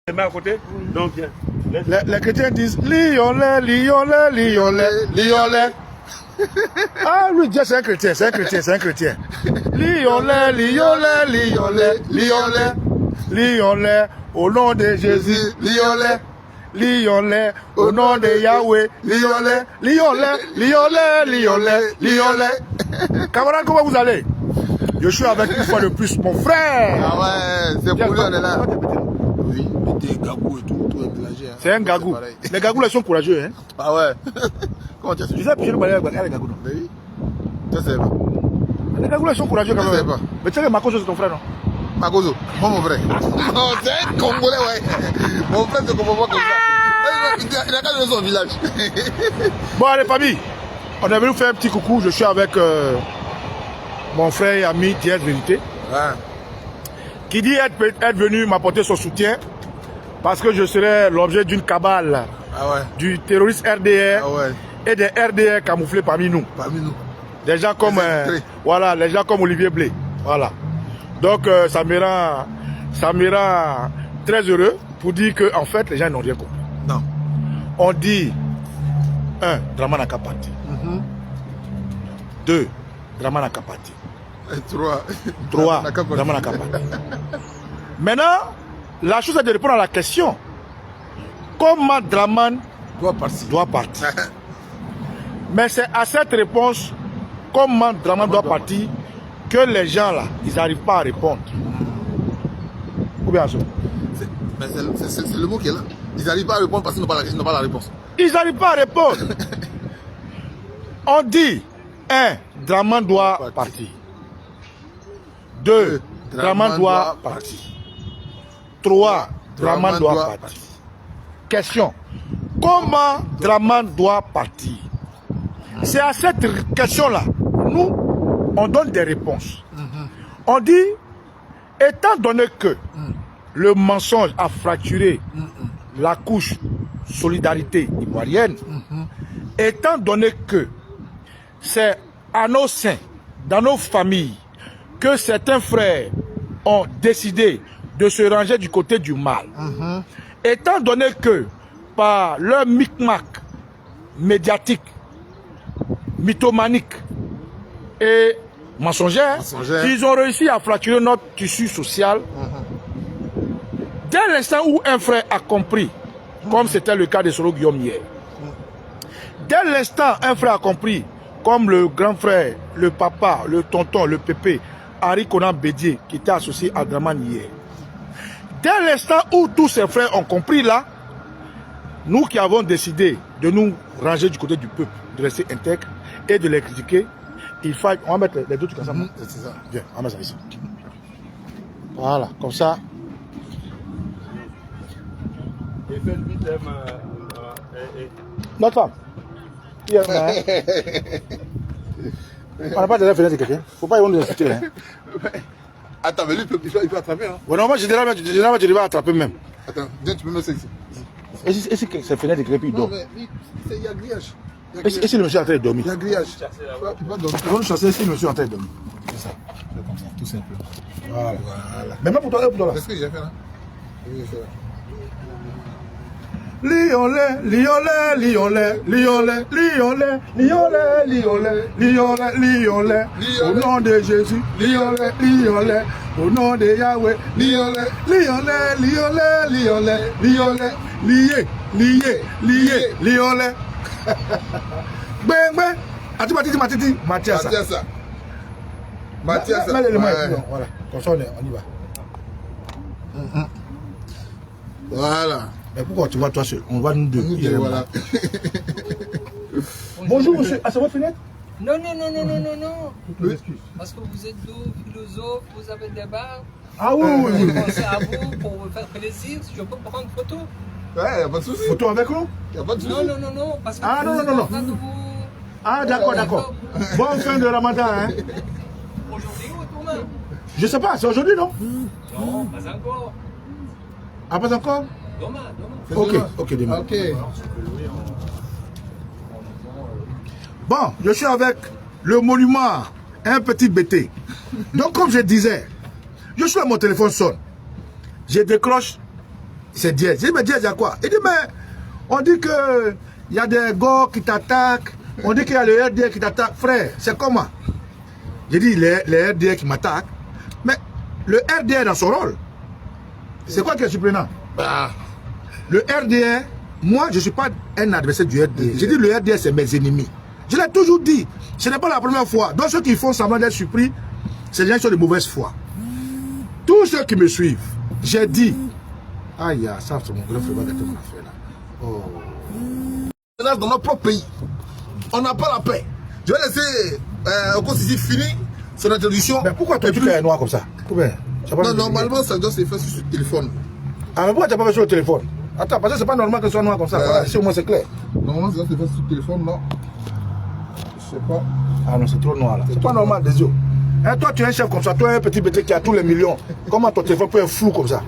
Les mains à côté. Donc, les chrétiens disent Lyon-les, Lyon-les, Lyon-les, Lyon-les. Ah, lui, Dieu, c'est un chrétien, c'est un chrétien, c'est un chrétien. Lyon-les, Lyon-les, Lyon-les, Lyon-les, Lyon-les, au nom de Jésus, Lyon-les. Lyon-les, au nom de Yahweh, Lyon-les, Lyon-les, Lyon-les, Lyon-les, Lyon-les. Camarade, comment vous allez? Je suis avec une fois de plus mon frère. Ah ouais, c'est pour lui, on est là. Oui, des gagous et tout, tout est plagé. Hein. C'est un gagou. Les gagous, ils sont courageux, hein. Ah ouais. Comment tu as su? Tu sais, je ne connais pas les gagous, non? Oui. Je sais pas. Les gagous, ils sont courageux quand même. Je sais pas. Mais tu sais que Makoso, c'est ton frère, non? Makoso, moi mon frère. Non, c'est un Congolais, ouais. Mon frère se comprend pas comme ça. Il a qu'à dans son village. Bon, allez, famille. On est venu faire un petit coucou. Je suis avec mon frère et ami Dieu Vérité. Ouais. Qui dit être venu m'apporter son soutien parce que je serai l'objet d'une cabale du terroriste RDR et des RDR camouflés parmi nous. Parmi nous. Des gens comme voilà, les gens comme Olivier Blé. Voilà. Donc ça me rend très heureux pour dire que en fait les gens n'ont rien compris. Non. On dit 1. Dramane Kapati. 2. Dramane Kapati. 3. Dramane Kapati. Maintenant, la chose est de répondre à la question. Comment Dramane doit partir? Mais c'est à cette réponse, comment Dramane doit partir, que les gens là, ils n'arrivent pas à répondre. Ou bien ça? C'est le mot qui est là. Ils n'arrivent pas à répondre parce qu'ils n'ont pas la réponse. Ils n'arrivent pas à répondre. On dit 1. Dramane doit partir. 2. Dramane doit partir. 3. Dramane doit partir. Question. Comment Dramane doit partir? C'est à cette question-là, nous, on donne des réponses. On dit, étant donné que le mensonge a fracturé la couche solidarité ivoirienne, étant donné que c'est à nos seins, dans nos familles, que certains frères ont décidé de se ranger du côté du mal, étant donné que par leur micmac médiatique, mythomanique et mensongère, ils ont réussi à fracturer notre tissu social. Dès l'instant où un frère a compris, comme c'était le cas de Soro Guillaume hier, dès l'instant un frère a compris, comme le grand frère, le papa, le tonton, le pépé, Harry Konan Bédier, qui était associé à Dramane hier. Dès l'instant où tous ces frères ont compris là, nous qui avons décidé de nous ranger du côté du peuple, de rester intègres et de les critiquer, il faut... On va mettre les deux trucs ensemble. C'est ça. Viens, on va mettre ça ici. Voilà, comme ça. Notre femme. On n'a pas de fenêtre de quelqu'un. Faut pas y avoir de discuter. Hein. Attends, mais lui, il peut attraper. Hein. Ouais, non, moi, je dirais attraper même. Attends, viens, tu peux mettre ça ici. Et si c'est fenêtre de quelqu'un, il dort. Non, mais il y a grillage. Et si le monsieur est en train de dormir? Il y a grillage. Il va dormir. Il va nous chasser si le monsieur est en train de dormir. C'est ça. Comme ça, tout simplement. Voilà. Mais même pour toi là. C'est ce que j'ai fait là. Lyon-les, Lyon-les, Lyon-les, Lyon-les, Lyon-les, Lyon-les, Lyon-les, Lyon-les, Lyon-les, au nom de Jésus, Lyon-les, Lyon-les, au nom de Yahweh, Lyon-les, Lyon-les, Lyon-les, Lyon-les, Lyon-les, lié, lié, lié, Lyon-les. Ben, ben, Matiti, Mathias. Mathias. Voilà, comme ça on y va. Voilà. Mais pourquoi tu vois toi seul? On va nous deux. Voilà. Bonjour monsieur, à votre fenêtre? Non. Parce que vous êtes deux philosophes, vous avez des bars. Ah oui. Je pensais à vous pour vous faire plaisir, si je peux prendre photo. Ouais, il n'y a pas de souci. Photo avec nous? Il n'y a pas de souci. Non, parce que Ah, non. Ah, d'accord. Bonne fin de Ramadan, hein? Aujourd'hui ou demain? Je sais pas, c'est aujourd'hui, non? Non, pas encore. Ah, pas encore? Demain. Ok, demain. Ok. Bon, je suis avec le monument, un petit BT. Donc, comme je disais, je suis à mon téléphone sonne. Je décroche, C'est Diaz. J'ai dit, mais Diaz, il y a quoi? Il dit, mais on dit que il y a des gars qui t'attaquent. On dit qu'il y a le RDR qui t'attaque. Frère, c'est comment? J'ai dit, les RDR qui m'attaquent. Mais le RDR dans son rôle, c'est quoi qui est surprenant? Le RDR, moi, je ne suis pas un adversaire du RDR. J'ai dit, le RDR, c'est mes ennemis. Je l'ai toujours dit. Ce n'est pas la première fois. Donc, ceux qui font semblant d'être surpris, c'est des gens qui sont de mauvaise foi. Tous ceux qui me suivent, j'ai dit, aïe, ça, c'est mon grand frère, mon affaire là. Oh. Dans notre propre pays, on n'a pas la paix. Je vais laisser Okosisi finir son introduction. Mais pourquoi toi, tu es noir comme ça? Non, normalement, ça doit se faire sur le téléphone. Ah, mais pourquoi tu n'as pas fait sur le téléphone? Attends, parce que c'est pas normal que ce soit noir comme ça. Voilà, si au moins c'est clair. Normalement, ça doit se faire sur le téléphone, non? Je sais pas. Ah non, c'est trop noir là. C'est pas normal, des yeux. Hein, toi, tu es un chef comme ça, toi, un petit bébé qui a tous les millions. Comment ton téléphone peut être flou comme ça?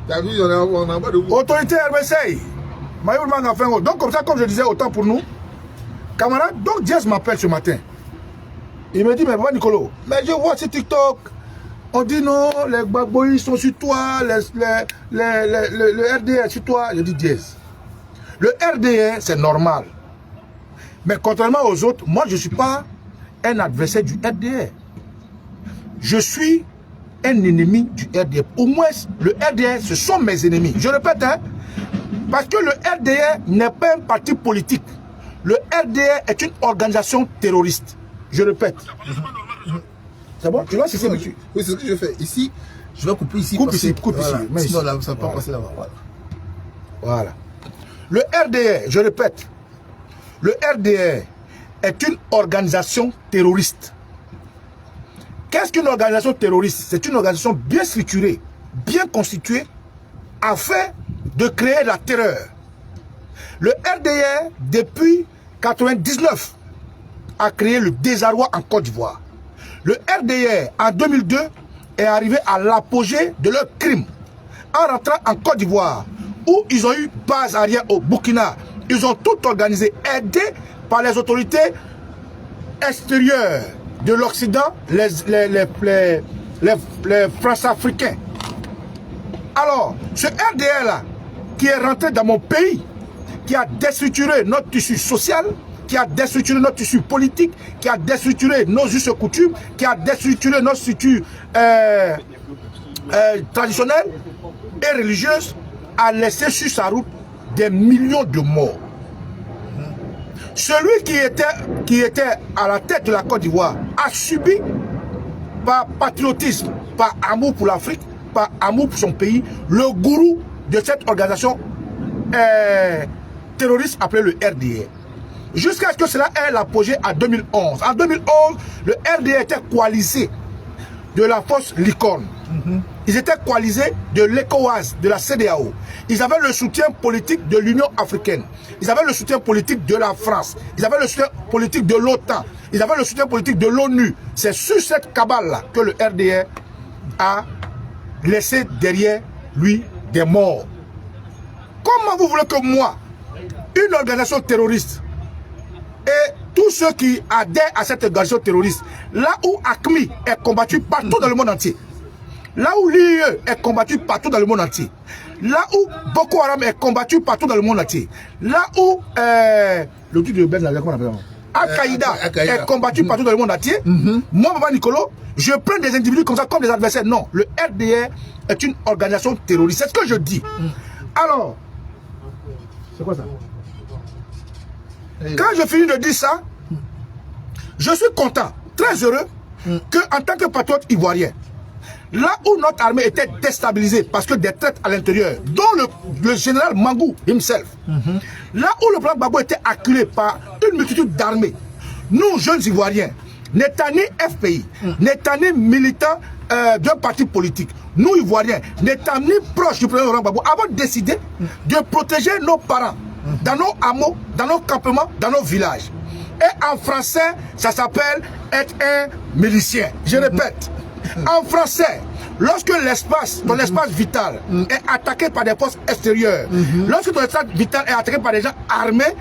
T'as vu, on a pas de goût. Autorité RBC. Donc, comme ça, comme je disais, autant pour nous. Camarade, donc Diaz m'appelle ce matin. Il me dit, mais papa Nicolo, mais je vois sur TikTok. On dit non, les Gbagboïs sont sur toi, le RDR sur toi. Je dis Diaz. Le RDR, c'est normal. Mais contrairement aux autres, moi, je ne suis pas un adversaire du RDR. Je suis un ennemi du RDR. Au moins, le RDR, ce sont mes ennemis. Je répète, hein, parce que le RDR n'est pas un parti politique. Le RDR est une organisation terroriste. Je répète. C'est bon? Tu vois, c'est ça, monsieur. Oui, c'est ce que je fais. Ici, je vais couper ici. Coupe ici, coupe voilà. ici. Mais sinon, ici. là, ça ne va pas passer là-bas. Voilà. Le RDR, je répète, le RDR est une organisation terroriste. Qu'est-ce qu'une organisation terroriste? C'est une organisation bien structurée, bien constituée, afin de créer la terreur. Le RDR, depuis 1999, a créé le désarroi en Côte d'Ivoire. Le RDR, en 2002, est arrivé à l'apogée de leur crime en rentrant en Côte d'Ivoire, où ils ont eu base arrière au Burkina. Ils ont tout organisé, aidés par les autorités extérieures de l'Occident, les France-Africains. Alors, ce RDR-là, qui est rentré dans mon pays, qui a déstructuré notre tissu social, qui a déstructuré notre tissu politique, qui a déstructuré nos us et coutumes, qui a déstructuré notre tissu traditionnel et religieuse, a laissé sur sa route des millions de morts. Celui qui était à la tête de la Côte d'Ivoire a subi, par patriotisme, par amour pour l'Afrique, par amour pour son pays, le gourou de cette organisation terroriste appelée le RDR. Jusqu'à ce que cela ait l'apogée en 2011. En 2011, le RDR était coalisé de la force Licorne. Ils étaient coalisés de l'ECOWAS, de la CEDEAO. Ils avaient le soutien politique de l'Union africaine. Ils avaient le soutien politique de la France. Ils avaient le soutien politique de l'OTAN. Ils avaient le soutien politique de l'ONU. C'est sur cette cabale-là que le RDR a laissé derrière lui des morts. Comment vous voulez que moi, une organisation terroriste, et tous ceux qui adhèrent à cette organisation terroriste, là où AQMI est combattu partout dans le monde entier, là où l'IE est combattu partout dans le monde entier, là où Boko Haram est combattu partout dans le monde entier, là où le truc de Ben, comment on appelle Al-Qaïda est combattu partout dans le monde entier, moi, Papa Nicolo, je prends des individus comme ça, comme des adversaires. Non, le RDR est une organisation terroriste. C'est ce que je dis. Alors, c'est quoi ça? Quand je finis de dire ça, je suis content, très heureux, qu'en tant que patriote ivoirien, là où notre armée était déstabilisée parce que des traites à l'intérieur, dont le général Mangou himself, là où le plan Gbagbo était acculé par une multitude d'armées, nous, jeunes Ivoiriens, n'étant ni FPI, n'étant ni militants d'un parti politique, nous, Ivoiriens, n'étant ni proches du président Laurent Gbagbo, avons décidé de protéger nos parents dans nos hameaux, dans nos campements, dans nos villages. Et en français, ça s'appelle être un milicien. Je répète, en français, lorsque ton espace vital est attaqué par des forces extérieures, lorsque ton espace vital est attaqué par des gens armés,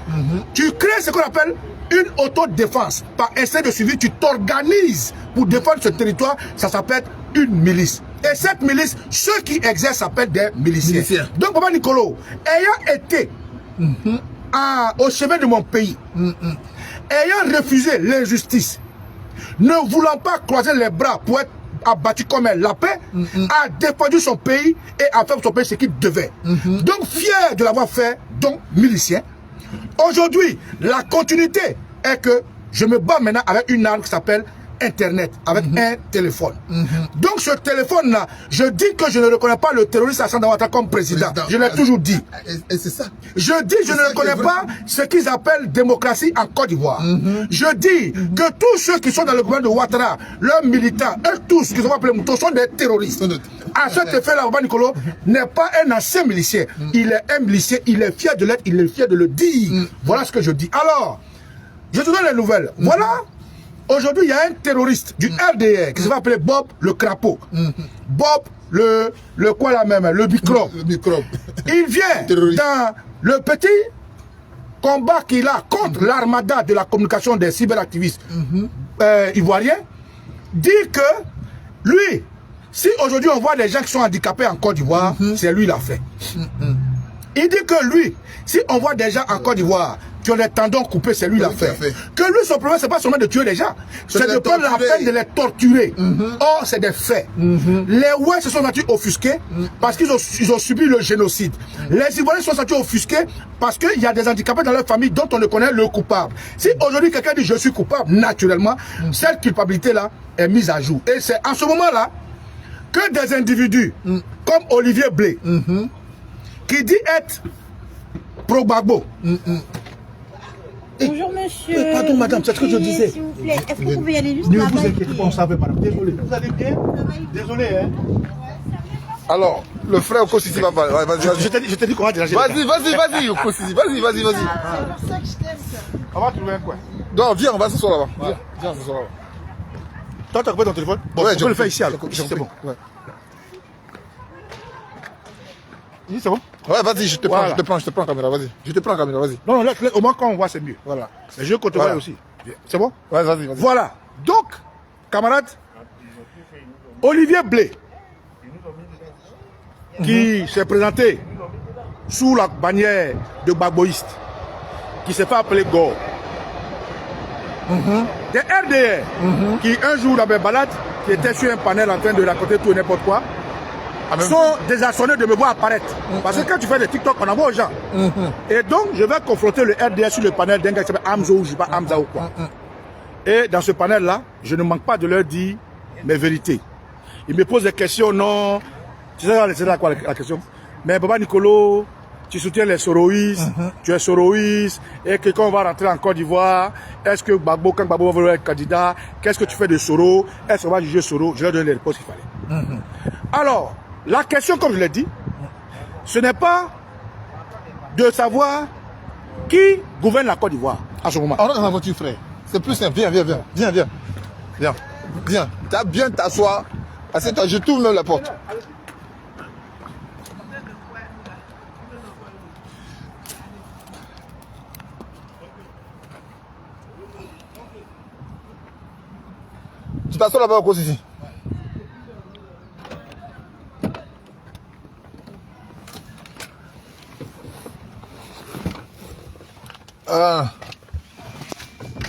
tu crées ce qu'on appelle une autodéfense. Par instinct de suivi, tu t'organises pour défendre ce territoire, ça s'appelle une milice. Et cette milice, ceux qui exercent s'appellent des miliciens. Donc, Baba Nicolo, ayant été au chemin de mon pays, ayant refusé l'injustice, ne voulant pas croiser les bras pour être abattu comme un lapin, a défendu son pays et a fait son pays ce qu'il devait. Donc, fier de l'avoir fait, donc milicien, aujourd'hui, la continuité est que je me bats maintenant avec une arme qui s'appelle Internet, avec un téléphone. Donc ce téléphone-là, je dis que je ne reconnais pas le terroriste Assane Ouattara comme président. Je l'ai toujours dit. Et c'est ça. Je dis je ne reconnais pas ce qu'ils appellent démocratie en Côte d'Ivoire. Je dis que tous ceux qui sont dans le gouvernement de Ouattara, leurs militants, eux tous, qui sont appelés moutons, sont des terroristes. À cet effet-là, Baba Nicolo n'est pas un ancien milicien. Il est un milicien, il est fier de l'être, il est fier de le dire. Voilà ce que je dis. Alors, je te donne les nouvelles. Voilà. Aujourd'hui, il y a un terroriste du RDR qui se va appeler Bob le crapaud. Bob le quoi là même, le microbe. Le microbe. Il vient dans le petit combat qu'il a contre l'armada de la communication des cyberactivistes ivoiriens, dit que lui, si aujourd'hui on voit des gens qui sont handicapés en Côte d'Ivoire, c'est lui qui l'a fait. Il dit que lui, si on voit des gens en Côte d'Ivoire qui ont les tendons coupés, c'est lui qui l'a fait. Que lui, son problème, c'est pas seulement de tuer les gens, c'est de prendre la peine de les torturer. Or, c'est des faits. Les Ouest se sont sentis offusqués parce qu'ils ont subi le génocide. Les Ivoiriens se sont sentis offusqués parce qu'il y a des handicapés dans leur famille dont on ne connaît le coupable. Si aujourd'hui quelqu'un dit je suis coupable, naturellement, cette culpabilité-là est mise à jour. Et c'est en ce moment-là que des individus comme Olivier Blé, qui dit être pro-Gbagbo. Bonjour monsieur. Pardon madame, c'est ce que je disais. S'il vous plaît, est-ce que vous pouvez aller juste Ne là-bas? vous inquiétez pas, on savait madame. Désolé. Vous allez bien? Désolé, hein. Alors, le frère Okosisi va parler. Ouais, vas-y, Je t'ai dit qu'on va déranger. vas-y, Okosisi. Vas-y. C'est pour ça que je t'aime, ça. On va trouver un coin. Non, viens, on va s'asseoir là-bas. Viens, on s'asseoir là-bas. Toi, tu as coupé ton téléphone? Bon, Ouais, on peut le faire ici alors. j'ai C'est bon. compris. Ouais. Ici, c'est bon? Ouais, vas-y, je te prends, Voilà. je te prends en caméra, vas-y. Je te prends en caméra, vas-y. Non, là, au moins quand on voit, c'est mieux. Voilà. Mais je côtoie Voilà. aussi. C'est bon? Ouais, vas-y. Voilà. Donc, camarades, Olivier Blé, qui s'est présenté sous la bannière de Gbagboïste, qui s'est fait appeler Gore. Des RDR, qui un jour dans mes balades, qui étaient sur un panel en train de raconter tout et n'importe quoi, sont désarçonnés de me voir apparaître. Parce que quand tu fais des TikTok, on envoie aux gens. Et donc, je vais confronter le RDR sur le panel d'un gars qui s'appelle Hamza ou je sais pas Hamza ou quoi. Et dans ce panel-là, je ne manque pas de leur dire mes vérités. Ils me posent des questions, non. Tu sais, c'est là quoi la question? Mais Baba Nicolo, tu soutiens les soroïstes, tu es soroïste, et que quand on va rentrer en Côte d'Ivoire, est-ce que Gbagbo, quand Gbagbo va vouloir être candidat, qu'est-ce que tu fais de Soro? Est-ce qu'on va juger Soro? Je leur donne les réponses qu'il fallait. Alors, la question, comme je l'ai dit, ce n'est pas de savoir qui gouverne la Côte d'Ivoire à ce moment. On rentre dans la voiture, frère. C'est plus simple. Viens. T'as bien t'asseoir. Assieds-toi, je tourne même la porte. Tu t'assois là-bas au ici.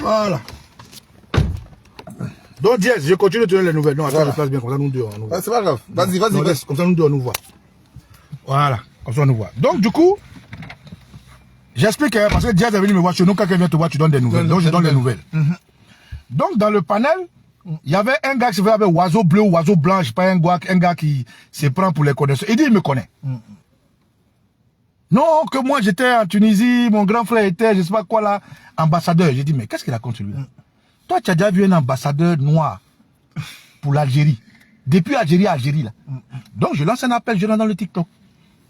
Voilà. Donc, Diaz, je continue de te donner les nouvelles. Non, attends, je place bien, comme ça nous deux, on nous voit. C'est pas grave. Vas-y. Non, laisse, comme ça nous deux, on nous voit. Voilà, comme ça on nous voit. Donc, du coup, j'explique, hein, parce que Diaz est venu me voir chez nous, quand quelqu'un vient te voir, tu donnes des nouvelles. Donc, je donne les nouvelles. Donc, dans le panel, il y avait un gars qui se faisait oiseau bleu ou oiseau blanc, je sais pas, un gars qui se prend pour les connaisseurs. Il dit, il me connaît. Non, que moi j'étais en Tunisie, mon grand frère était, je sais pas quoi là, ambassadeur. J'ai dit, mais qu'est-ce qu'il raconte lui? Toi, tu as déjà vu un ambassadeur noir pour l'Algérie. Depuis Algérie à Algérie là. Donc je lance un appel, je rentre dans le TikTok.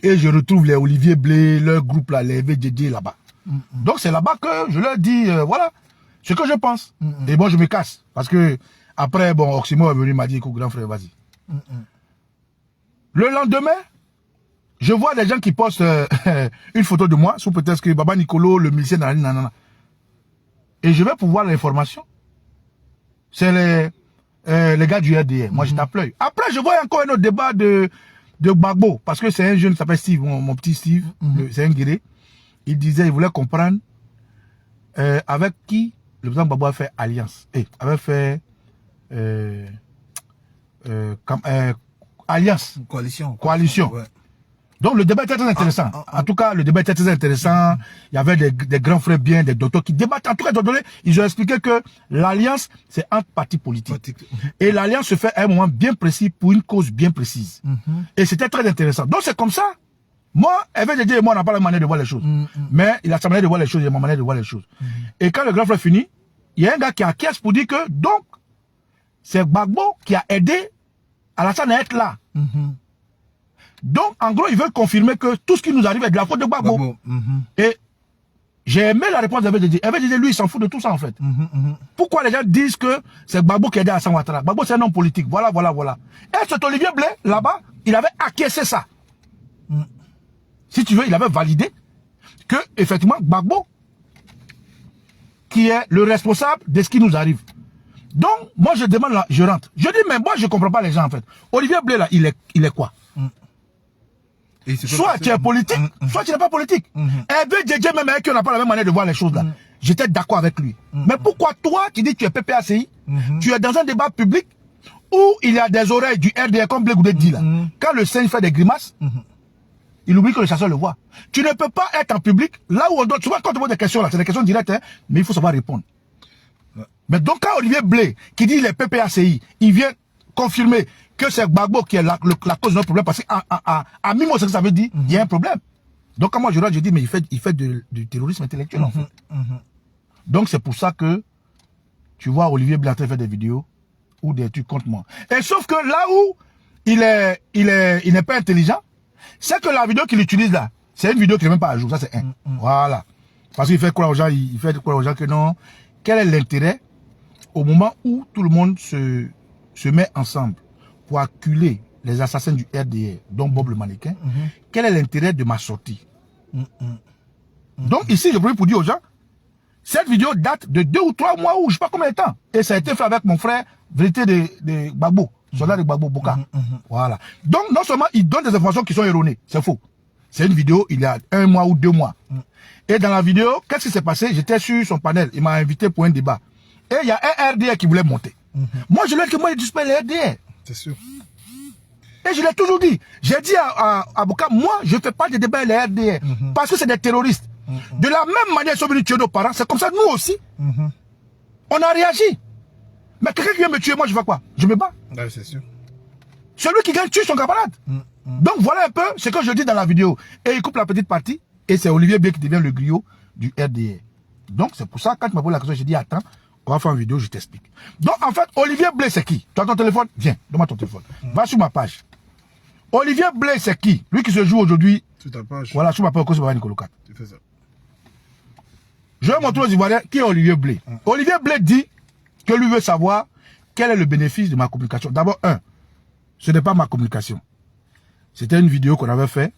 Et je retrouve les Olivier Blé, leur groupe là, les VDD là-bas. Donc c'est là-bas que je leur dis, voilà, ce que je pense. Et bon, je me casse. Parce que après, bon, Oximo est venu, m'a dit, écoute, grand frère, vas-y. Le lendemain, je vois des gens qui postent une photo de moi sous peut-être que Baba Nicolo, le milicien, nanana. Et je vais pouvoir l'information. C'est les gars du RDR. Moi, j'étais à pleurer. Après, je vois encore un autre débat de Gbagbo, parce que c'est un jeune qui s'appelle Steve, mon petit Steve, c'est un guéré. Il disait, il voulait comprendre avec qui le président Gbagbo a fait alliance. Avait fait alliance. Coalition. Ouais. Donc le débat était très intéressant. En tout cas, le débat était très intéressant. Il y avait des grands frères bien, des docteurs qui débattent. En tout cas, ils ont expliqué que l'alliance, c'est un parti politique. Et l'alliance se fait à un moment bien précis pour une cause bien précise. Et c'était très intéressant. Donc c'est comme ça. Moi, FDJ et moi, on n'a pas la manière de voir les choses. Mais il a sa manière de voir les choses, il a ma manière de voir les choses. Et quand le grand frère finit, il y a un gars qui acquiesce pour dire que, donc, c'est Gbagbo qui a aidé Alassane à être là. Donc, en gros, ils veulent confirmer que tout ce qui nous arrive est de la faute de Gbagbo. Et j'ai aimé la réponse de FDJ. FDJ, lui, il s'en fout de tout ça, en fait. Pourquoi les gens disent que c'est Gbagbo qui a aidé Alassane Ouattara? Gbagbo, c'est un homme politique. Voilà. Et cet Olivier Blé, là-bas, il avait acquiescé ça. Si tu veux, il avait validé que, effectivement, Gbagbo, qui est le responsable de ce qui nous arrive. Donc, moi, je demande là, je rentre. Je dis, mais moi, je ne comprends pas les gens, en fait. Olivier Blé, là, il est quoi? Soit tu es politique, soit tu n'es pas politique. Et DJ, même avec qui on n'a pas la même manière de voir les choses, là. J'étais d'accord avec lui. Mais pourquoi toi, tu dis que tu es PPACI, tu es dans un débat public où il y a des oreilles du RDR, comme Blé Goudé dit, là. Quand le Seigneur fait des grimaces, il oublie que le chasseur le voit. Tu ne peux pas être en public, là où on doit... Souvent, quand on pose des questions, là, c'est des questions directes, hein, mais il faut savoir répondre. Mais donc, quand Olivier Blé, qui dit les PPACI, il vient confirmer que c'est Gbagbo qui est la cause de notre problème, parce qu'à mi-mot, c'est ce que ça veut dire, il y a un problème. Donc, quand moi je dis, mais il fait du terrorisme intellectuel, en fait. Donc, c'est pour ça que tu vois Olivier Blé en train de faire des vidéos ou des trucs contre moi. Et sauf que là où il n'est pas intelligent, c'est que la vidéo qu'il utilise là, c'est une vidéo qui n'est même pas à jour. Ça, c'est un. Voilà. Parce qu'il fait croire aux gens, que non. Quel est l'intérêt au moment où tout le monde se met ensemble pour acculer les assassins du RDR, dont Bob le mannequin? Quel est l'intérêt de ma sortie? Donc ici, je voulais pour dire aux gens, cette vidéo date de 2 ou 3 mois ou je ne sais pas combien de temps. Et ça a été fait avec mon frère, vérité de Gbagbo. Soldat de Gbagbo Boka. Voilà. Donc, non seulement il donne des informations qui sont erronées, c'est faux. C'est une vidéo, il y a 1 mois ou 2 mois. Et dans la vidéo, qu'est-ce qui s'est passé? J'étais sur son panel, il m'a invité pour un débat. Et il y a un RDR qui voulait monter. Moi, je lui ai dit que moi, je discute les RDR. C'est sûr. Et je l'ai toujours dit. J'ai dit à Boka, moi, je ne fais pas de débat avec les RDR. Parce que c'est des terroristes. De la même manière, ils sont venus tuer nos parents. C'est comme ça, nous aussi. On a réagi. Mais quelqu'un qui vient me tuer, moi, je fais quoi? Je me bats. Ouais, c'est sûr. Celui qui gagne tue son camarade. Donc voilà un peu ce que je dis dans la vidéo. Et il coupe la petite partie. Et c'est Olivier Blé qui devient le griot du RDR. Donc c'est pour ça, quand tu m'as posé la question, j'ai dit attends, on va faire une vidéo, je t'explique. Donc en fait, Olivier Blé c'est qui? Tu as ton téléphone? Viens, donne-moi ton téléphone. Va sur ma page. Olivier Blé c'est qui? Lui qui se joue aujourd'hui. Sur ta page. Voilà, sur ma page, c'est Nicolas 4. Tu fais ça. Je vais montrer aux Ivoiriens qui est Olivier Blé. Olivier Blé dit que lui veut savoir quel est le bénéfice de ma communication. D'abord, ce n'est pas ma communication. C'était une vidéo qu'on avait faite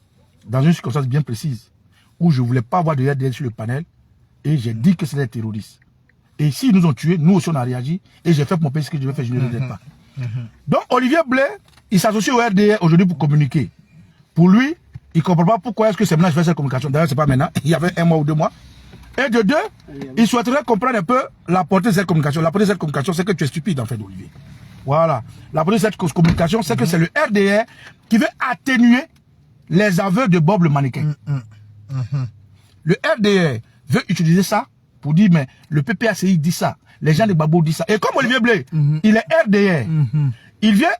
dans une circonstance bien précise où je ne voulais pas avoir de RDR sur le panel et j'ai dit que c'était des terroristes. Et s'ils nous ont tués, nous aussi on a réagi et j'ai fait mon pays ce que je vais faire, je ne le regrette pas. Donc Olivier Blé, il s'associe au RDR aujourd'hui pour communiquer. Pour lui, il ne comprend pas pourquoi est-ce que c'est maintenant que je fais cette communication. D'ailleurs, ce n'est pas maintenant, il y avait 1 mois ou 2 mois. Et de 2, il souhaiterait comprendre un peu la portée de cette communication. La portée de cette communication, c'est que tu es stupide en fait, Olivier. Voilà. La portée de cette communication, c'est que c'est le RDR qui veut atténuer les aveux de Bob le mannequin. Le RDR veut utiliser ça pour dire, mais le PPACI dit ça, les gens de Gbagbo disent ça. Et comme Olivier Blé, il est RDR, il vient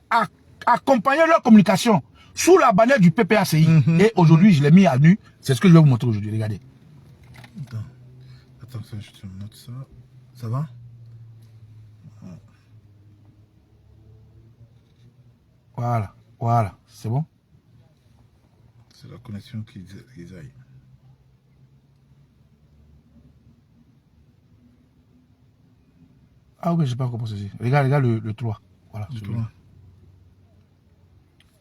accompagner leur communication sous la bannière du PPACI. Et aujourd'hui, je l'ai mis à nu. C'est ce que je vais vous montrer aujourd'hui. Regardez. Attends, je te note ça. Ça va? Voilà, voilà, c'est bon? C'est la connexion qu'ils aillent. Ah oui, je sais pas comment c'est. Regarde le 3. Voilà. Le 3.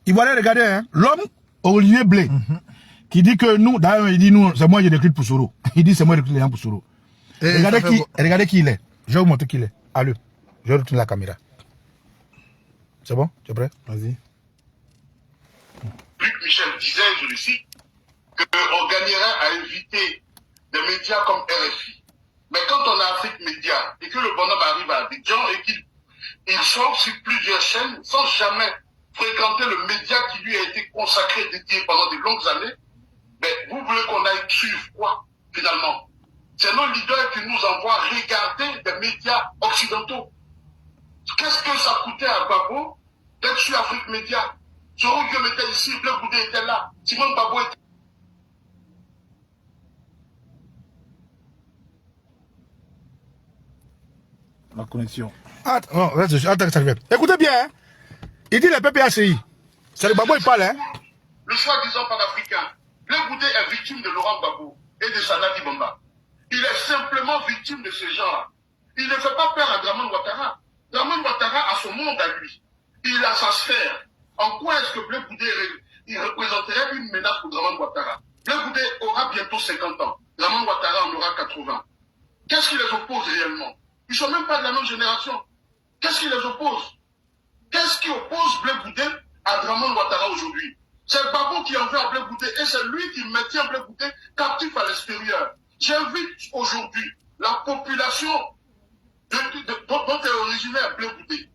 Il va aller regarder, hein, l'homme Olivier Blé, qui dit que nous, d'ailleurs, il dit nous, c'est moi qui recrute pour Soro. Il dit c'est moi qui recrute les gens pour Soro. Regardez qui il est. Je vais vous montrer qui il est. Allez, je vais retourner la caméra. C'est bon? Tu es prêt? Vas-y. Luc Michel disait, je le cite, qu'on gagnerait à éviter des médias comme RFI. Mais quand on a Afrique Média et que le bonhomme arrive à Abidjan et qu'il sort sur plusieurs chaînes sans jamais fréquenter le média qui lui a été consacré, dédié pendant de longues années, mais vous voulez qu'on aille suivre quoi, finalement? C'est nos leaders qui nous envoient regarder des médias occidentaux. Qu'est-ce que ça coûtait à Babo d'être sur Afrique Média? Soro Guillaume était ici, Bleu Goudé était là, Simon Babo était... La connexion. Attends, attends que ça revienne. Écoutez bien, hein. Il dit les PPACI. C'est le Babo, il parle, hein. Le soi-disant panafricain. Bleu Goudé est victime de Laurent Gbagbo et de Sanadi Bamba. Il est simplement victime de ces gens-là. Il ne fait pas peur à Dramane Ouattara. Dramane Ouattara a son monde à lui. Il a sa sphère. En quoi est-ce que Bleu Goudé il représenterait une menace pour Dramane Ouattara? Bleu Goudé aura bientôt 50 ans. Dramane Ouattara en aura 80. Qu'est-ce qui les oppose réellement? Ils ne sont même pas de la même génération. Qu'est-ce qui les oppose? Qu'est-ce qui oppose Bleu Goudé à Dramane Ouattara aujourd'hui? C'est le Babo qui en veut à Bleu Goudé et c'est lui qui maintient Bleu Goudé captif à l'extérieur. J'invite aujourd'hui la population dont est originaire Bleu Goudé.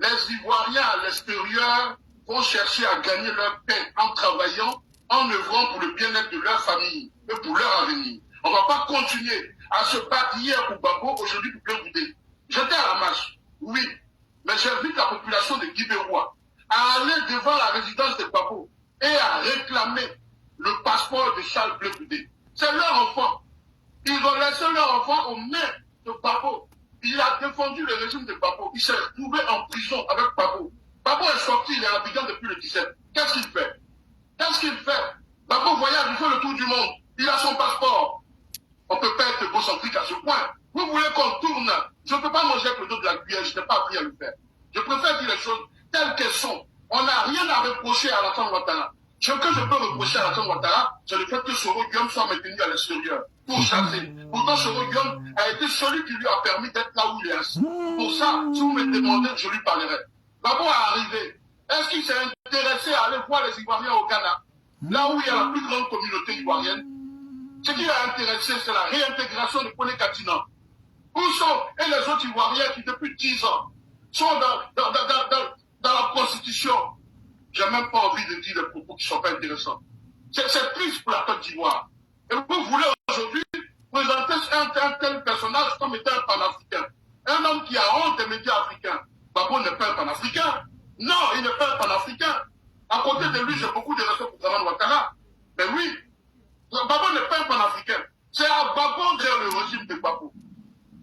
Les Ivoiriens à l'extérieur vont chercher à gagner leur pain en travaillant, en œuvrant pour le bien-être de leur famille et pour leur avenir. On ne va pas continuer à se battre hier pour Babo, aujourd'hui pour Bleu Goudé. J'étais à la marche, oui, mais j'invite la population de Guibérois à aller devant la résidence de Babo et à réclamer le passeport de Charles Bleu Goudé. C'est leur enfant. Ils ont laissé leur enfant aux mains de Babo. Il a défendu le régime de Babo. Il s'est retrouvé en prison avec Babo. Babo est sorti, il est à Abidjan depuis le 17. Qu'est-ce qu'il fait? Qu'est-ce qu'il fait? Babo voyage, il fait le tour du monde. Il a son passeport. On ne peut pas être égocentrique à ce point. Vous voulez qu'on tourne? Je ne peux pas manger avec le dos de la cuillère, je n'ai pas appris à le faire. Je préfère dire les choses telles qu'elles sont. On n'a rien à reprocher à Alassane Ouattara. Ce que je peux reprocher à Alassane Ouattara, c'est le fait que Soro Guillaume soit maintenu à l'extérieur pour chasser. Pourtant, Soro Guillaume a été celui qui lui a permis d'être là où il est assis. Pour ça, si vous me demandez, je lui parlerai. Babo est arrivé. Est-ce qu'il s'est intéressé à aller voir les Ivoiriens au Ghana, là où il y a la plus grande communauté ivoirienne? Ce qui l'a intéressé, c'est la réintégration de Kone Katina. Où sont et les autres Ivoiriens qui, depuis 10 ans, sont dans la prostitution? J'ai même pas envie de dire des propos qui ne sont pas intéressants. C'est triste pour la Côte d'Ivoire. Et vous voulez aujourd'hui présenter un tel personnage comme étant un panafricain. Un homme qui a honte des médias africains. Babo n'est pas un panafricain. Non, il n'est pas un panafricain. À côté de lui, j'ai beaucoup de respect pour Dramane Ouattara. Mais oui, Babo n'est pas un panafricain. C'est à Babo derrière le régime de Babo.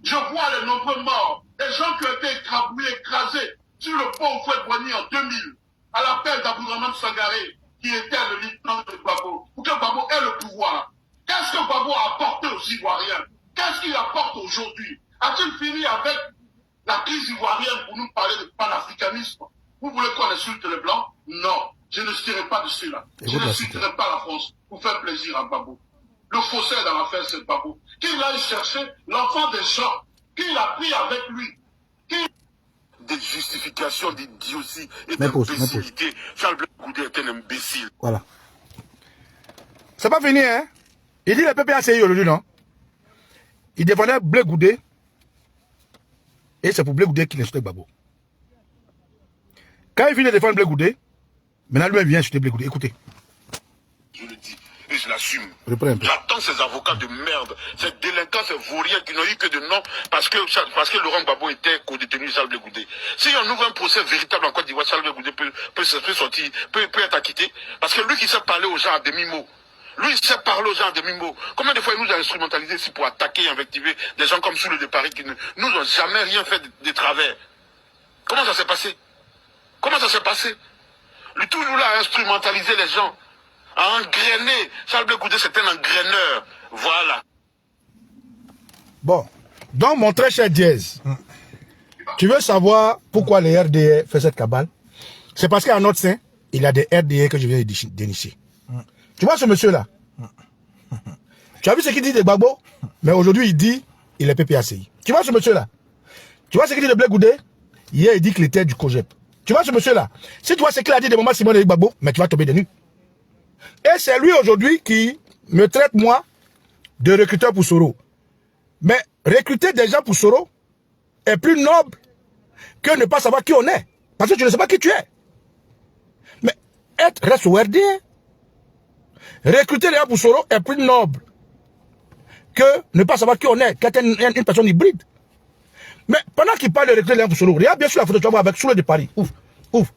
Je vois les nombreux morts, les gens qui ont été écrabouillés, écrasés sur le pont Fouet-Boigny en 2000, à l'appel d'Abdourahmane Sangaré, qui était le lieutenant de Babo, pour que Babo ait le pouvoir. Qu'est-ce que Babo a apporté aux Ivoiriens? Qu'est-ce qu'il apporte aujourd'hui? A-t-il fini avec la crise ivoirienne pour nous parler de panafricanisme? Vous voulez qu'on insulte les Blancs? Non, je ne serai pas de ceux-là. Je ne citerai pas la France pour faire plaisir à Babo. Le faussaire dans l'affaire, c'est Babo. Qu'il aille chercher l'enfant des gens, qu'il a pris avec lui. Des justifications d'idiotie et d'imbécilité. Charles Bleu Goudé est un imbécile. Voilà. C'est pas fini, hein? Il dit le PPACI aujourd'hui, non? Il défendait Bleu Goudé. Et c'est pour Bleu Goudé qu'il insultait Babo. Quand il finit de défendre Bleu Goudé, maintenant lui-même vient insulter Bleu Goudé. Écoutez. Je le dis. Et je l'assume. J'attends ces avocats de merde, ces délinquants, ces vauriens qui n'ont eu que de nom parce que Laurent Gbagbo était co-détenu de Charles Bleu Goudé. Si on ouvre un procès véritable en Côte d'Ivoire, Charles Bleu Goudé peut sortir, peut être acquitté. Parce que lui qui sait parler aux gens à demi-mot. Lui, il sait parler aux gens à demi-mot. Combien de fois il nous a instrumentalisé ici pour attaquer et invectiver des gens comme Soule de Paris qui ne nous ont jamais rien fait de travers? Comment ça s'est passé? Comment ça s'est passé? Lui, toujours là, à instrumentaliser les gens. À engrainer. Charles Bleu Goudé, c'est un engraineur. Voilà. Bon. Donc, mon très cher Diaz, tu veux savoir pourquoi les RDA fait cette cabale? C'est parce qu'à notre sein, il y a des RDA que je viens de dénicher. Tu vois ce monsieur-là? Tu as vu ce qu'il dit de Gbagbo? Mais aujourd'hui, il dit il est PPACI. Tu vois ce monsieur-là? Tu vois ce qu'il dit de Bleu Goudé? Hier, il dit qu'il était du COGEP. Tu vois ce monsieur-là? Si tu vois ce qu'il a dit de Maman Simone Gbagbo, mais tu vas tomber de nu. Et c'est lui aujourd'hui qui me traite, moi, de recruteur pour Soro. Mais recruter des gens pour Soro est plus noble que ne pas savoir qui on est. Parce que tu ne sais pas qui tu es. Mais reste au RD. Recruter des gens pour Soro est plus noble que ne pas savoir qui on est, qu'être une personne hybride. Mais pendant qu'il parle de recruter les gens pour Soro, regarde bien sur la photo, tu vas voir avec Soule de Paris. Ouf, ouf.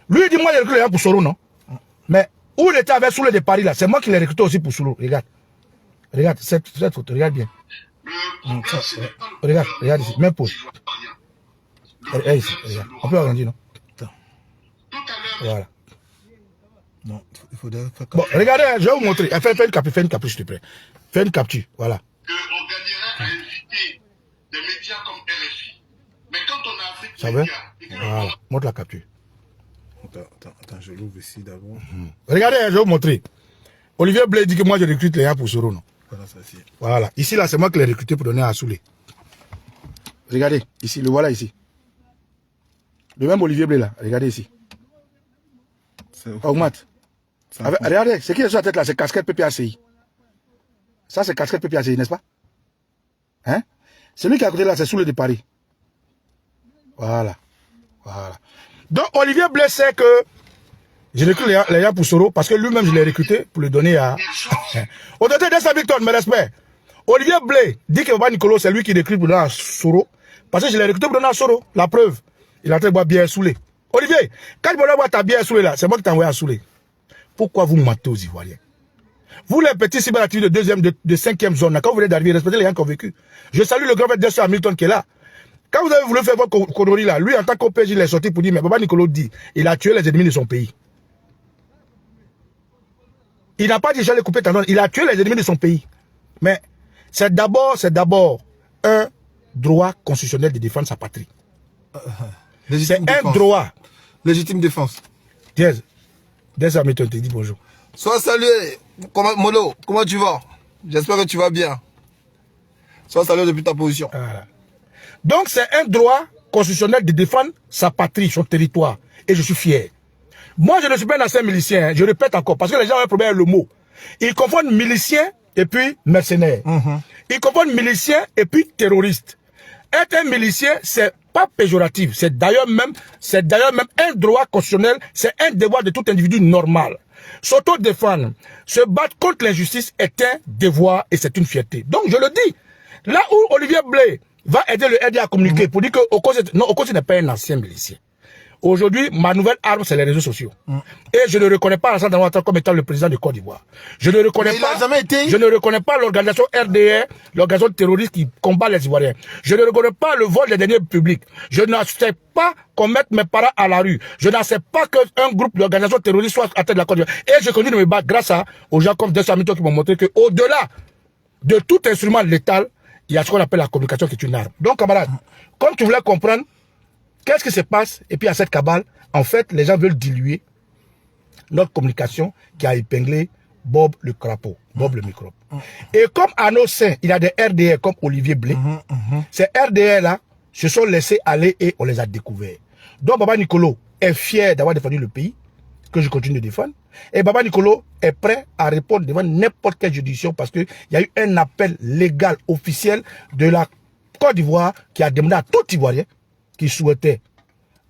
Lui, il dit moi, je recrute les gens pour Soro, non? Mais où il était avec Soule de Paris, là, c'est moi qui l'ai recruté aussi pour Soro. Regarde. Regarde cette photo, regarde bien. Regarde ici, même pause. Regarde ici, regarde. On peut agrandir, non? Voilà. Non, il faudrait faire bon, regardez, je vais vous montrer. Fais une capture, s'il te plaît. Fais une capture, voilà. On gagnerait à inviter des médias comme RFI. Mais quand on a Afrique Ça va? Média, Voilà, montre la capture. Attends, je l'ouvre ici d'abord. Regardez, je vais vous montrer. Olivier Blé dit que moi je recrute les gens pour Soro, non? Voilà, ça ici. Voilà, ici là, c'est moi qui l'ai recruté pour donner à Soulé. Regardez, ici, le voilà ici. Le même Olivier Blé là, regardez ici. Augmente. Regardez, ce qui est sur la tête là, c'est casquette PPACI. Ça, c'est casquette PPACI, n'est-ce pas? Hein? Celui qui est à côté là, c'est Soulé de Paris. Voilà. Voilà. Donc, Olivier Blé sait que je recrute les gens pour Soro parce que lui-même, je l'ai recruté pour le donner à... Au total de sa victoire, mes respects. Olivier Blé dit que Baba Nicolo, c'est lui qui recrute pour donner à Soro parce que je l'ai recruté pour donner à Soro. La preuve, il est en train de boire bière Soulé. Olivier, quand tu vas boire ta bière Soulé là, c'est moi qui t'ai envoyé à Soulé. Pourquoi vous mentez aux Ivoiriens? Vous, les petits cyberactifs de 2e, de 5e zone, là, quand vous venez d'arriver, respectez les gens qui ont vécu. Je salue le grand frère d'Esther Hamilton qui est là. Quand vous avez voulu faire votre connerie là, lui, en tant qu'OPJ, il est sorti pour dire, mais Baba Nicolo dit, il a tué les ennemis de son pays. Il n'a pas dit, j'allais couper ta donne, il a tué les ennemis de son pays. Mais c'est d'abord un droit constitutionnel de défendre sa patrie. C'est un droit. Légitime défense. Yes. Esther Hamilton te dit bonjour. Sois salué. Molo, comment tu vas? J'espère que tu vas bien. Sois salué depuis ta position. Voilà. Donc c'est un droit constitutionnel de défendre sa patrie, son territoire. Et je suis fier. Moi, je ne suis pas un ancien milicien, hein. Je répète encore, parce que les gens ont un problème avec le mot. Ils confondent milicien et puis mercenaire. Ils confondent milicien et puis terroriste. Être un milicien, c'est pas péjoratif. C'est d'ailleurs même un droit constitutionnel, c'est un devoir de tout individu normal. S'auto-défendre, se battre contre l'injustice est un devoir et c'est une fierté. Donc je le dis, là où Olivier Blé va aider le RD à communiquer pour dire que Okosi n'est pas un ancien milicien. Aujourd'hui, ma nouvelle arme, c'est les réseaux sociaux. Et je ne reconnais pas Alassane Ouattara comme étant le président de Côte d'Ivoire. Je ne reconnais pas l'organisation RDR, l'organisation terroriste qui combat les Ivoiriens. Je ne reconnais pas le vol des deniers publics. Je n'accepte pas qu'on mette mes parents à la rue. Je n'accepte pas qu'un groupe d'organisations terroristes soit à tête de la Côte d'Ivoire. Et je continue de me battre grâce aux gens comme Esther Hamilton qui m'ont montré qu'au-delà de tout instrument létal, il y a ce qu'on appelle la communication qui est une arme. Donc, camarades, comme tu voulais comprendre, qu'est-ce qui se passe? Et puis à cette cabale, en fait, les gens veulent diluer notre communication qui a épinglé Bob le crapaud, Bob le microbe. Et comme à nos seins, il y a des RDR comme Olivier Blé, ces RDR-là se sont laissés aller et on les a découverts. Donc Baba Nicolo est fier d'avoir défendu le pays, que je continue de défendre. Et Baba Nicolo est prêt à répondre devant n'importe quelle juridiction parce qu'il y a eu un appel légal officiel de la Côte d'Ivoire qui a demandé à tout Ivoirien qui souhaitait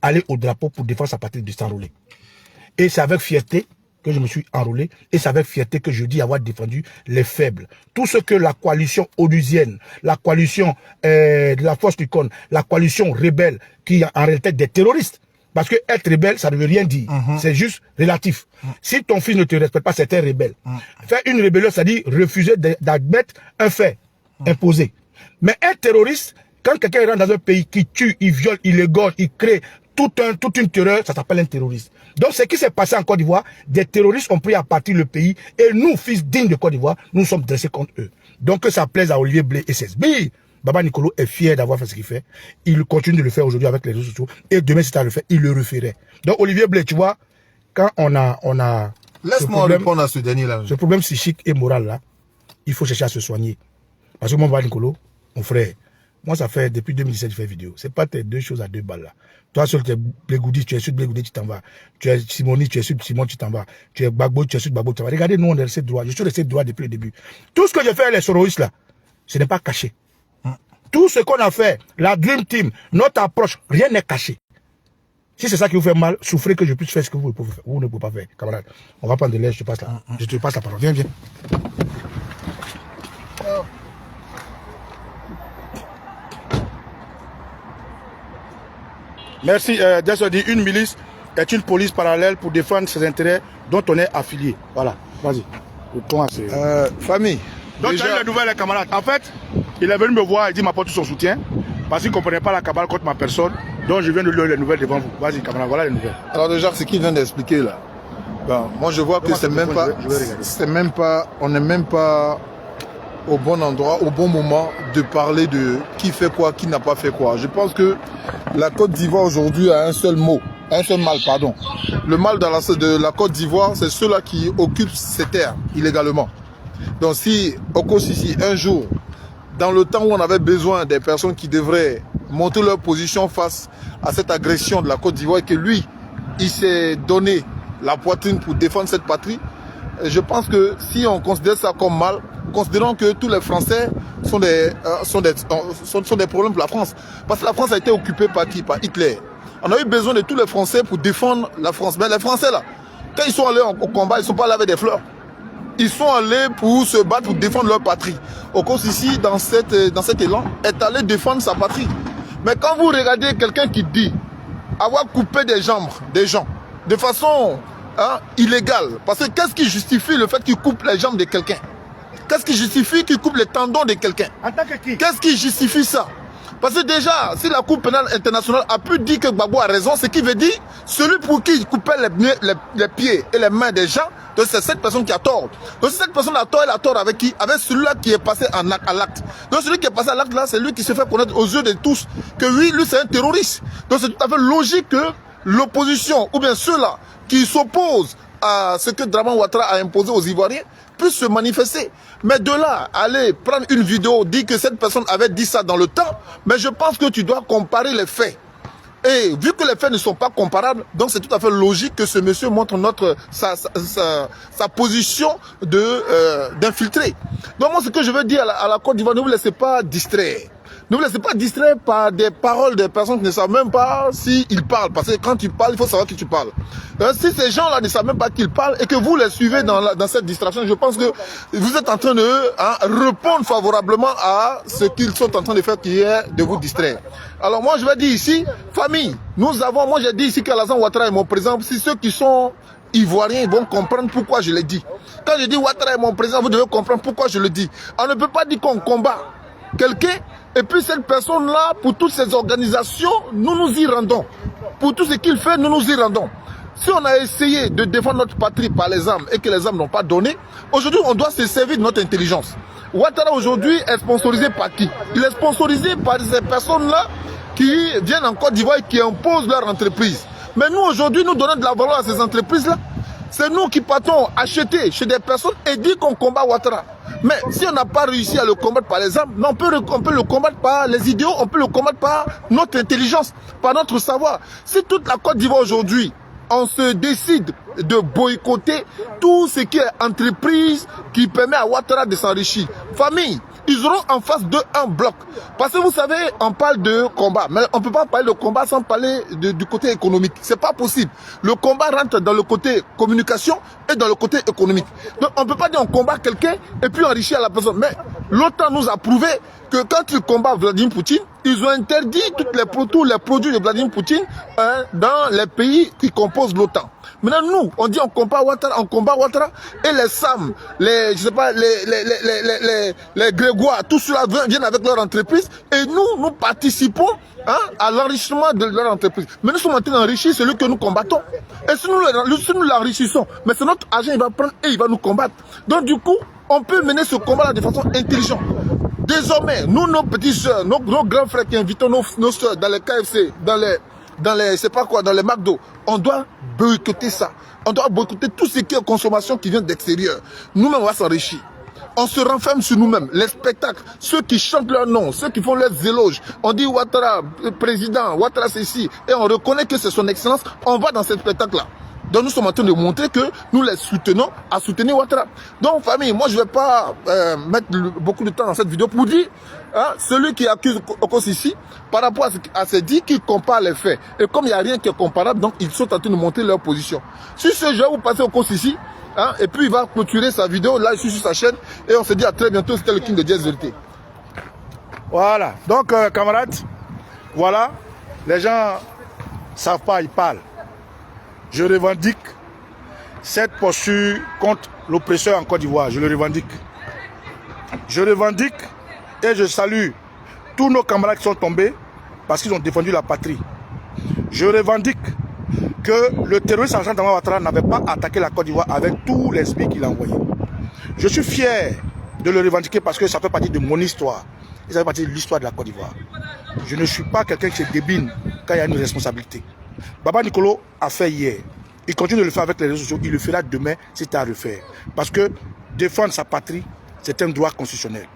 aller au drapeau pour défendre sa patrie de s'enrôler. Et c'est avec fierté que je me suis enrôlé et c'est avec fierté que je dis avoir défendu les faibles. Tout ce que la coalition onusienne, la coalition de la force du Cône, la coalition rebelle, qui est en réalité des terroristes, parce que être rebelle, ça ne veut rien dire. C'est juste relatif. Si ton fils ne te respecte pas, c'est un rebelle. Faire une rébellion, c'est-à-dire refuser d'admettre un fait imposé. Mais un terroriste, quand quelqu'un rentre dans un pays qui tue, il viole, il égorge, il crée toute une terreur, ça s'appelle un terroriste. Donc ce qui s'est passé en Côte d'Ivoire, des terroristes ont pris à partir le pays et nous, fils dignes de Côte d'Ivoire, nous sommes dressés contre eux. Donc que ça plaise à Olivier Blé et ses billes. Baba Nicolo est fier d'avoir fait ce qu'il fait. Il continue de le faire aujourd'hui avec les réseaux sociaux. Et demain, si ça le fait, il le referait. Donc Olivier Blé, tu vois, quand on a laisse-moi répondre à ce dernier-là. Ce problème psychique et moral là, il faut chercher à se soigner. Parce que mon Baba Nicolo, mon frère, Moi, ça fait depuis 2017 que je fais vidéo. C'est pas tes 2 choses à 2 balles là. Toi, seul, tu es Blégoudi, tu es sur Blégoudi, tu t'en vas. Tu es Simoni, tu es sur Simon, tu t'en vas. Tu es Gbagbo, tu es sur Gbagbo, tu t'en vas. Regardez, nous, on est resté droit. Je suis resté droit depuis le début. Tout ce que j'ai fait, les soroïstes là, ce n'est pas caché. Tout ce qu'on a fait, la Dream Team, notre approche, rien n'est caché. Si c'est ça qui vous fait mal, souffrez que je puisse faire ce que vous ne pouvez pas faire, camarade. On va prendre de l'air, je te passe là. Je te passe la parole. Viens, viens. Merci. Déjà dit, une milice est une police parallèle pour défendre ses intérêts dont on est affilié. Voilà. Vas-y. Famille. Donc, déjà... j'ai eu les nouvelles, les camarades. En fait, il est venu me voir, il dit m'apporte son soutien parce qu'il ne comprenait pas la cabale contre ma personne. Donc, je viens de lire les nouvelles devant vous. Vas-y, camarade, voilà les nouvelles. Alors, déjà, ce qu'il vient d'expliquer là, bon, moi je vois que c'est même pas, on n'est même pas au bon endroit, au bon moment de parler de qui fait quoi, qui n'a pas fait quoi. Je pense que la Côte d'Ivoire aujourd'hui a un seul mot, un seul mal, pardon. Le mal de la Côte d'Ivoire, c'est ceux-là qui occupent ces terres illégalement. Donc si Oko Sisi, un jour, dans le temps où on avait besoin des personnes qui devraient monter leur position face à cette agression de la Côte d'Ivoire et que lui, il s'est donné la poitrine pour défendre cette patrie, je pense que si on considère ça comme mal, considérons que tous les Français sont des problèmes pour la France. Parce que la France a été occupée par qui? Par Hitler. On a eu besoin de tous les Français pour défendre la France. Mais les Français là, quand ils sont allés au combat, ils ne sont pas allés avec des fleurs. Ils sont allés pour se battre, pour défendre leur patrie. Oko Sisi, dans cet élan, est allé défendre sa patrie. Mais quand vous regardez quelqu'un qui dit avoir coupé des jambes des gens de façon illégale, parce que qu'est-ce qui justifie le fait qu'il coupe les jambes de quelqu'un? Qu'est-ce qui justifie qu'il coupe les tendons de quelqu'un? En tant que qui? Qu'est-ce qui justifie ça? Parce que déjà, si la Cour pénale internationale a pu dire que Gbagbo a raison, ce qui veut dire celui pour qui il coupait les pieds et les mains des gens, donc c'est cette personne qui a tort. Donc si cette personne a tort, elle a tort avec qui? Avec celui-là qui est passé à l'acte. Donc celui qui est passé à l'acte là, c'est lui qui se fait connaître aux yeux de tous que oui, lui c'est un terroriste. Donc c'est tout à fait logique que l'opposition, ou bien ceux-là qui s'opposent à ce que Dramane Ouattara a imposé aux Ivoiriens, puissent se manifester. Mais de là, aller prendre une vidéo, dire que cette personne avait dit ça dans le temps, mais je pense que tu dois comparer les faits. Et vu que les faits ne sont pas comparables, donc c'est tout à fait logique que ce monsieur montre sa position d'infiltré. Donc moi, ce que je veux dire à la Côte d'Ivoire, ne vous laissez pas distraire. Ne vous laissez pas distraire par des paroles des personnes qui ne savent même pas s'ils parlent. Parce que quand tu parles, il faut savoir qui tu parles. Si ces gens-là ne savent même pas qu'ils parlent et que vous les suivez dans cette distraction, je pense que vous êtes en train de répondre favorablement à ce qu'ils sont en train de faire, qui est de vous distraire. Alors moi, je vais dire ici, famille, moi j'ai dit ici qu'Alassane Ouattara est mon président. Si ceux qui sont Ivoiriens, ils vont comprendre pourquoi je l'ai dit. Quand je dis Ouattara est mon président, vous devez comprendre pourquoi je le dis. On ne peut pas dire qu'on combat quelqu'un et puis cette personne-là, pour toutes ces organisations, nous nous y rendons. Pour tout ce qu'il fait, nous nous y rendons. Si on a essayé de défendre notre patrie par les armes et que les armes n'ont pas donné, aujourd'hui on doit se servir de notre intelligence. Ouattara aujourd'hui est sponsorisé par qui? Il est sponsorisé par ces personnes-là qui viennent en Côte d'Ivoire et qui imposent leur entreprise. Mais nous aujourd'hui, nous donnons de la valeur à ces entreprises-là. C'est nous qui partons acheter chez des personnes et dire qu'on combat Ouattara. Mais si on n'a pas réussi à le combattre par les armes, non, on peut le combattre par les idiots, on peut le combattre par notre intelligence, par notre savoir. Si toute la Côte d'Ivoire aujourd'hui, on se décide de boycotter tout ce qui est entreprise qui permet à Ouattara de s'enrichir. Famille, ils auront en face d'eux un bloc. Parce que vous savez, on parle de combat, mais on ne peut pas parler de combat sans parler du côté économique. C'est pas possible. Le combat rentre dans le côté communication et dans le côté économique. Donc on ne peut pas dire on combat quelqu'un et puis enrichir la personne. Mais l'OTAN nous a prouvé que quand ils combattent Vladimir Poutine, ils ont interdit tous les produits de Vladimir Poutine dans les pays qui composent l'OTAN. Maintenant, nous, on dit on combat Ouattara et les SAM, les Grégoire, tout cela viennent avec leur entreprise et nous participons à l'enrichissement de leur entreprise. Mais nous sommes en train d'enrichir celui que nous combattons. Et si nous l'enrichissons, mais c'est notre agent, il va prendre et il va nous combattre. Donc du coup, on peut mener ce combat-là de façon intelligente. Désormais, nous, nos petits soeurs, nos grands frères qui invitent nos soeurs dans les KFC, dans les McDo, on doit boycotter ça. On doit boycotter tout ce qui est consommation qui vient d'extérieur. Nous-mêmes, on va s'enrichir. On se renferme sur nous-mêmes. Les spectacles, ceux qui chantent leur nom, ceux qui font leurs éloges. On dit Ouattara, président, Ouattara ceci. Et on reconnaît que c'est son excellence. On va dans ce spectacle-là. Donc nous sommes en train de montrer que nous les soutenons à soutenir Ouattara. Donc famille, moi je ne vais pas mettre beaucoup de temps dans cette vidéo pour dire, hein, celui qui accuse Okos ici, par rapport à ce dit qu'il compare les faits. Et comme il n'y a rien qui est comparable, donc ils sont en train de montrer leur position. Sur ce, je vais vous passer Okos ici. Hein, et puis il va clôturer sa vidéo, là je suis sur sa chaîne, et on se dit à très bientôt, c'était le King de Diaz Vérité. Voilà, donc camarades, voilà, les gens ne savent pas, ils parlent. Je revendique cette posture contre l'oppresseur en Côte d'Ivoire, je le revendique. Je revendique et je salue tous nos camarades qui sont tombés parce qu'ils ont défendu la patrie. Je revendique que le terroriste Alassane Dramane Ouattara n'avait pas attaqué la Côte d'Ivoire avec tous les SBI qu'il a envoyés. Je suis fier de le revendiquer parce que ça fait partie de mon histoire. Et ça fait partie de l'histoire de la Côte d'Ivoire. Je ne suis pas quelqu'un qui se débine quand il y a une responsabilité. Baba Nicolo a fait hier. Il continue de le faire avec les réseaux sociaux. Il le fera demain si c'est à refaire. Parce que défendre sa patrie, c'est un droit constitutionnel.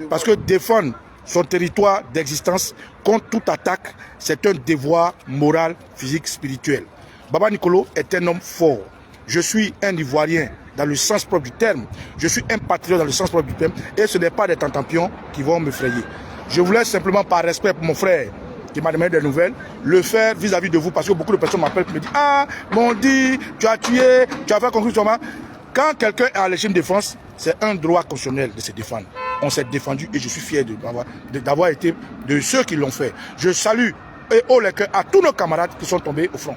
Parce que défendre son territoire d'existence contre toute attaque, c'est un devoir moral, physique, spirituel. Baba Nicolo est un homme fort. Je suis un Ivoirien dans le sens propre du terme. Je suis un patriote dans le sens propre du terme. Et ce n'est pas des tentampions qui vont me frayer. Je voulais simplement, par respect pour mon frère qui m'a demandé des nouvelles, le faire vis-à-vis de vous. Parce que beaucoup de personnes m'appellent et me disent « Ah, mon dit, tu as tué, tu as fait conclure sur moi. » Quand quelqu'un est en légitime défense, c'est un droit constitutionnel de se défendre. On s'est défendu et je suis fier d'avoir été de ceux qui l'ont fait. Je salue et haut les cœurs à tous nos camarades qui sont tombés au front.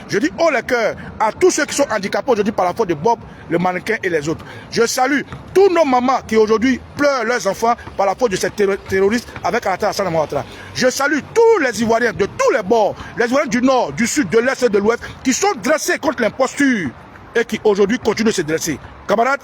Je dis haut les cœurs à tous ceux qui sont handicapés aujourd'hui par la faute de Bob, le mannequin et les autres. Je salue tous nos mamans qui aujourd'hui pleurent leurs enfants par la faute de ces terroristes avec Alassane Dramane Ouattara. Je salue tous les Ivoiriens de tous les bords, les Ivoiriens du Nord, du Sud, de l'Est et de l'Ouest qui sont dressés contre l'imposture et qui aujourd'hui continuent de se dresser. Camarades,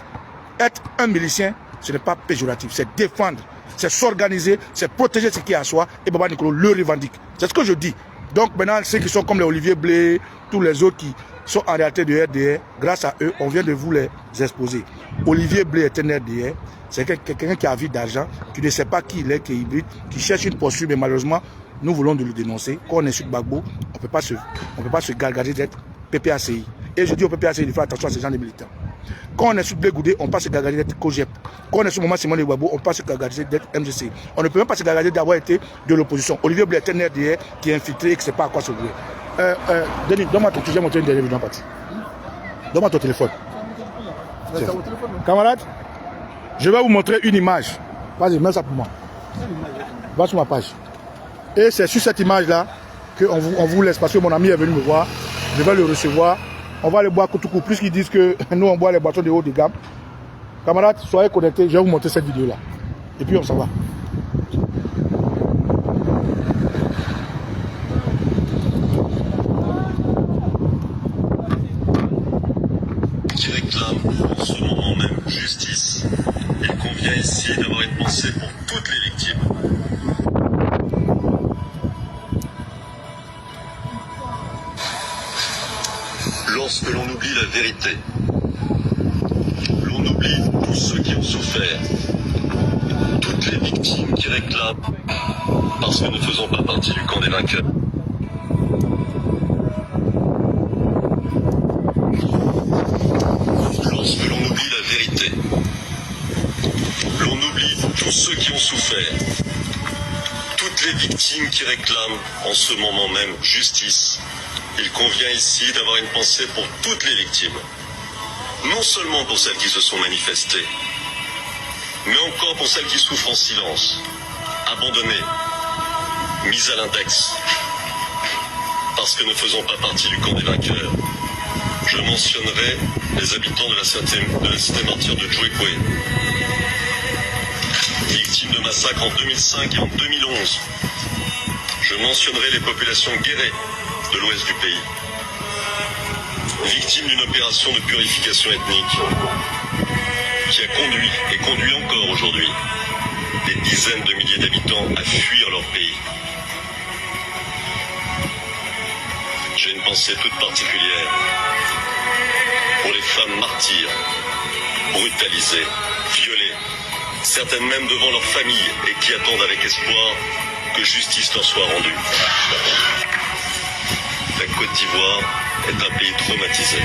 être un milicien, ce n'est pas péjoratif, c'est défendre, c'est s'organiser, c'est protéger ce qui est à soi et Baba Nicolo le revendique. C'est ce que je dis. Donc maintenant, ceux qui sont comme les Olivier Blé, tous les autres qui sont en réalité de RDR, grâce à eux, on vient de vous les exposer. Olivier Blé est un RDR, c'est quelqu'un qui a envie d'argent, qui ne sait pas qui il est, qui est hybride, qui cherche une posture, mais malheureusement, nous voulons de le dénoncer. Quand on est sur Gbagbo, on ne peut pas se gargarer d'être PPACI. Et je dis au PPACI de faire attention à ces gens de militants. Quand on est sur Blé Goudé, on passe se gargarer d'être COGEP. Quand on est sur Maman Simon de Gbagbo, on passe se gargarer d'être MGC. On ne peut même pas se gargarer d'avoir été de l'opposition. Olivier Blé est un RDR qui est infiltré et qui ne sait pas à quoi se vouer. Denis, donne-moi ton téléphone, une dernière vidéo partie. Donne-moi ton téléphone. Camarade, je vais vous montrer une image. Vas-y, mets ça pour moi. Va sur ma page. Et c'est sur cette image-là qu'on vous laisse, parce que mon ami est venu me voir. Je vais le recevoir. On va le boire tout court, plus qu'ils disent que nous on boit les boissons de haut de gamme. Camarades, soyez connectés, je vais vous montrer cette vidéo-là. Et puis on s'en va. Qui réclame en ce moment même justice. Il convient ici d'avoir une pensée pour toutes les victimes. Lorsque l'on oublie la vérité, l'on oublie tous ceux qui ont souffert, toutes les victimes qui réclament, parce que ne faisons pas partie du camp des vainqueurs. Lorsque l'on oublie la vérité, l'on oublie tous ceux qui ont souffert, toutes les victimes qui réclament en ce moment même justice. Il convient ici d'avoir une pensée pour toutes les victimes, non seulement pour celles qui se sont manifestées, mais encore pour celles qui souffrent en silence, abandonnées, mises à l'index, parce que ne faisons pas partie du camp des vainqueurs. Je mentionnerai les habitants de la cité martyre de Djouekwe, victimes de massacres en 2005 et en 2011. Je mentionnerai les populations guérées de l'ouest du pays, victimes d'une opération de purification ethnique qui a conduit et conduit encore aujourd'hui des dizaines de milliers d'habitants à fuir leur pays. J'ai une pensée toute particulière pour les femmes martyres, brutalisées, violées, certaines même devant leur famille, et qui attendent avec espoir que justice leur soit rendue. La Côte d'Ivoire est un pays traumatisé.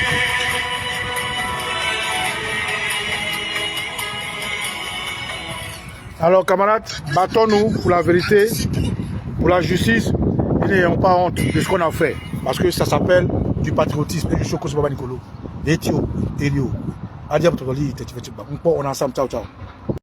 Alors camarades, battons-nous pour la vérité, pour la justice, et n'ayons pas honte de ce qu'on a fait. Parce que ça s'appelle du patriotisme et du Choco Baba Nicolo. Etio, Elio. Adia Botoli, on est ensemble, ciao ciao.